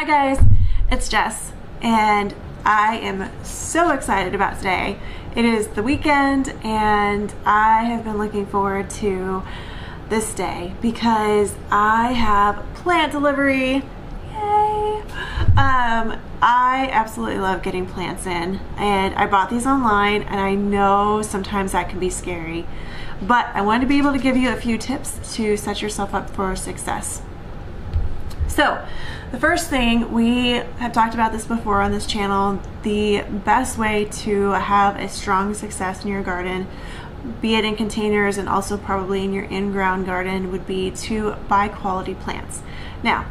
Hi guys, it's Jess, and I am so excited about today. It is the weekend, and I have been looking forward to this day because I have plant delivery. Yay! I absolutely love getting plants in, and I bought these online, and I know sometimes that can be scary, but I wanted to be able to give you a few tips to set yourself up for success. So the first thing, we have talked about this before on this channel, the best way to have a strong success in your garden, be it in containers and also probably in your in-ground garden, would be to buy quality plants. Now,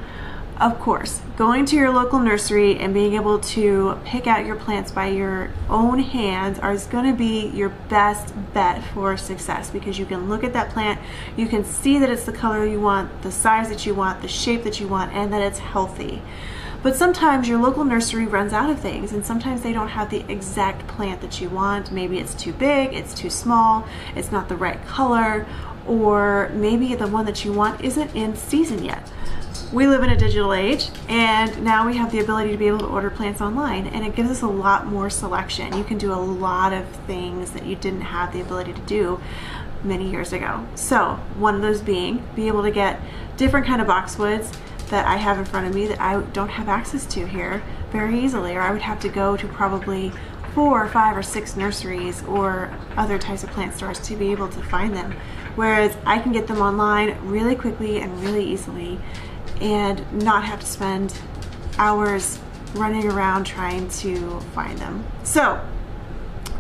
of course, going to your local nursery and being able to pick out your plants by your own hands is going to be your best bet for success, because you can look at that plant, you can see that it's the color you want, the size that you want, the shape that you want, and that it's healthy. But sometimes your local nursery runs out of things, and sometimes they don't have the exact plant that you want. Maybe it's too big, it's too small, it's not the right color, or maybe the one that you want isn't in season yet. We live in a digital age, and now we have the ability to be able to order plants online, and it gives us a lot more selection. You can do a lot of things that you didn't have the ability to do many years ago. So one of those being, be able to get different kind of boxwoods that I have in front of me that I don't have access to here very easily, or I would have to go to probably 4 or 5 or 6 nurseries or other types of plant stores to be able to find them. Whereas I can get them online really quickly and really easily, and not have to spend hours running around trying to find them. So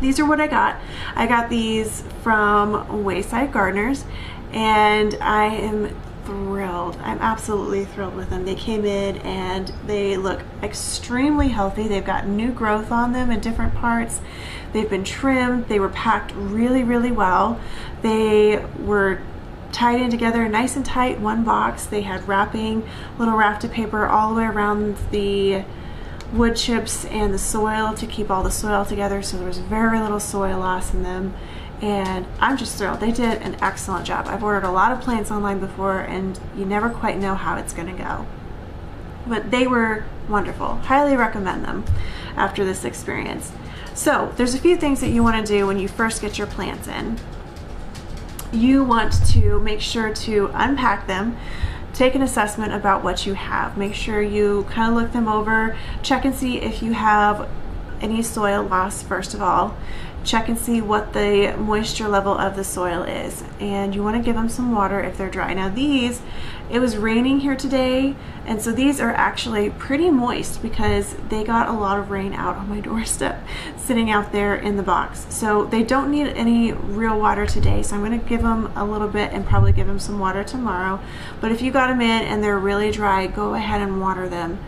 these are what I got. I got these from Wayside Gardeners, and I am thrilled. I'm absolutely thrilled with them. They came in and they look extremely healthy. They've got new growth on them in different parts. They've been trimmed. They were packed really, really well. They were tied in together nice and tight, one box. They had wrapping, little rafted paper all the way around the wood chips and the soil to keep all the soil together, so there was very little soil loss in them, and I'm just thrilled. They did an excellent job. I've ordered a lot of plants online before, and you never quite know how it's going to go, but they were wonderful. Highly recommend them after this experience. So there's a few things that you want to do when you first get your plants in. You want to make sure to unpack them, take an assessment about what you have. Make sure you kind of look them over, check and see if you have any soil loss first of all. Check and see what the moisture level of the soil is, and you want to give them some water if they're dry. Now these, it was raining here today, and so these are actually pretty moist because they got a lot of rain out on my doorstep sitting out there in the box. So they don't need any real water today, so I'm going to give them a little bit and probably give them some water tomorrow. But if you got them in and they're really dry, go ahead and water them.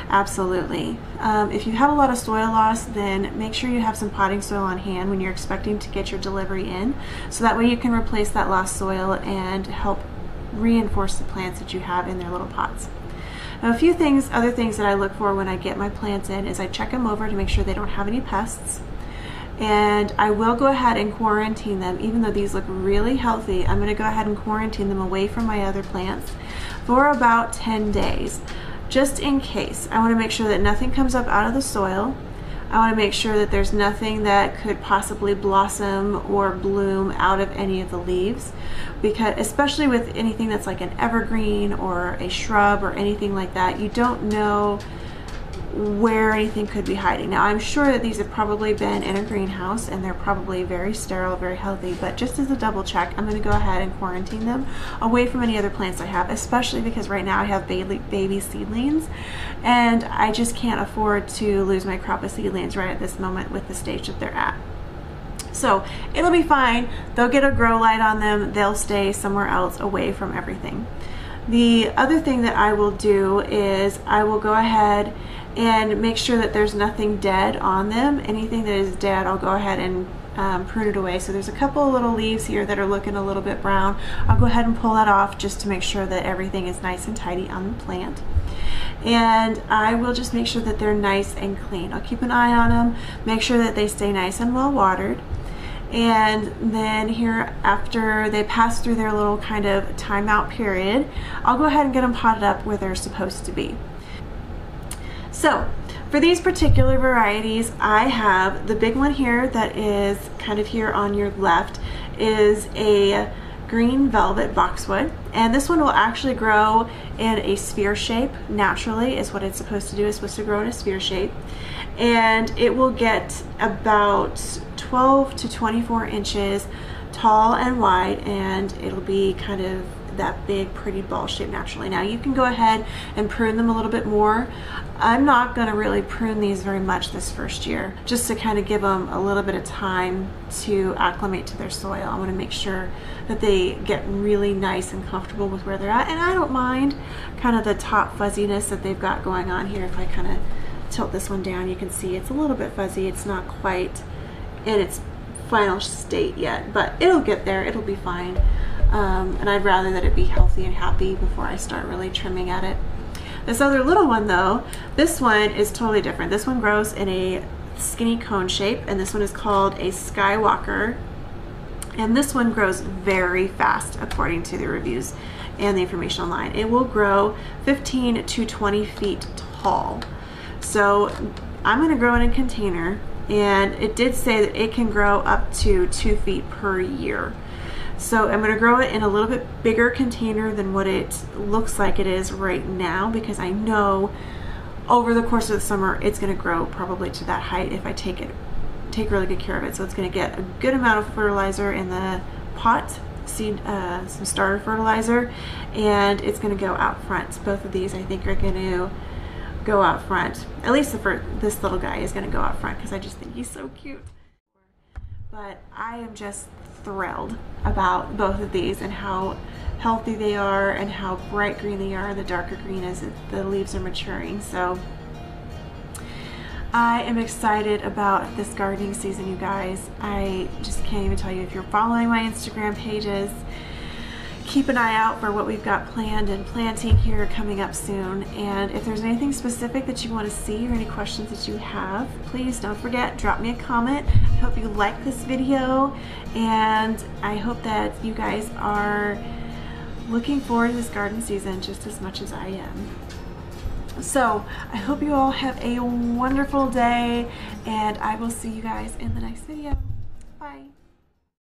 Absolutely. If you have a lot of soil loss, then make sure you have some potting soil on hand when you're expecting to get your delivery in, so that way you can replace that lost soil and help reinforce the plants that you have in their little pots. Now, a few things, other things that I look for when I get my plants in is I check them over to make sure they don't have any pests, and I will go ahead and quarantine them. Even though these look really healthy, I'm going to go ahead and quarantine them away from my other plants for about 10 days. Just in case. I want to make sure that nothing comes up out of the soil. I want to make sure that there's nothing that could possibly blossom or bloom out of any of the leaves, because especially with anything that's like an evergreen or a shrub or anything like that, you don't know where anything could be hiding. Now I'm sure that these have probably been in a greenhouse and they're probably very sterile, very healthy, but just as a double check, I'm going to go ahead and quarantine them away from any other plants I have, especially because right now I have baby seedlings, and I just can't afford to lose my crop of seedlings right at this moment with the stage that they're at. So it'll be fine. They'll get a grow light on them. They'll stay somewhere else away from everything. The other thing that I will do is I will go ahead and make sure that there's nothing dead on them. Anything that is dead, I'll go ahead and prune it away. So there's a couple of little leaves here that are looking a little bit brown. I'll go ahead and pull that off just to make sure that everything is nice and tidy on the plant. And I will just make sure that they're nice and clean. I'll keep an eye on them, make sure that they stay nice and well watered. And then here, after they pass through their little kind of timeout period, I'll go ahead and get them potted up where they're supposed to be. So for these particular varieties, I have the big one here that is kind of here on your left is a green velvet boxwood, and this one will actually grow in a sphere shape naturally, is what it's supposed to do. It's supposed to grow in a sphere shape, and it will get about 12 to 24 inches tall and wide, and it'll be kind of that big pretty ball shape naturally. Now you can go ahead and prune them a little bit more. I'm not going to really prune these very much this first year, just to kind of give them a little bit of time to acclimate to their soil. I want to make sure that they get really nice and comfortable with where they're at, and I don't mind kind of the top fuzziness that they've got going on here. If I kind of tilt this one down, you can see it's a little bit fuzzy. It's not quite in its final state yet, but it'll get there. It'll be fine. And I'd rather that it be healthy and happy before I start really trimming at it. This other little one though, this one is totally different. This one grows in a skinny cone shape, and this one is called a Skywalker. And this one grows very fast according to the reviews and the information online. It will grow 15 to 20 feet tall. So I'm going to grow in a container, and it did say that it can grow up to 2 feet per year. So I'm going to grow it in a little bit bigger container than what it looks like it is right now, because I know over the course of the summer it's going to grow probably to that height if I take really good care of it. So it's going to get a good amount of fertilizer in the pot, some starter fertilizer, and it's going to go out front. Both of these I think are going to go out front. At least this little guy is going to go out front because I just think he's so cute. But I am just thrilled about both of these and how healthy they are and how bright green they are, the darker green as the leaves are maturing. So I am excited about this gardening season, you guys. I just can't even tell you. If you're following my Instagram pages, keep an eye out for what we've got planned and planting here coming up soon. And if there's anything specific that you want to see or any questions that you have, please don't forget, drop me a comment. I hope you like this video, and I hope that you guys are looking forward to this garden season just as much as I am. So I hope you all have a wonderful day, and I will see you guys in the next video. Bye.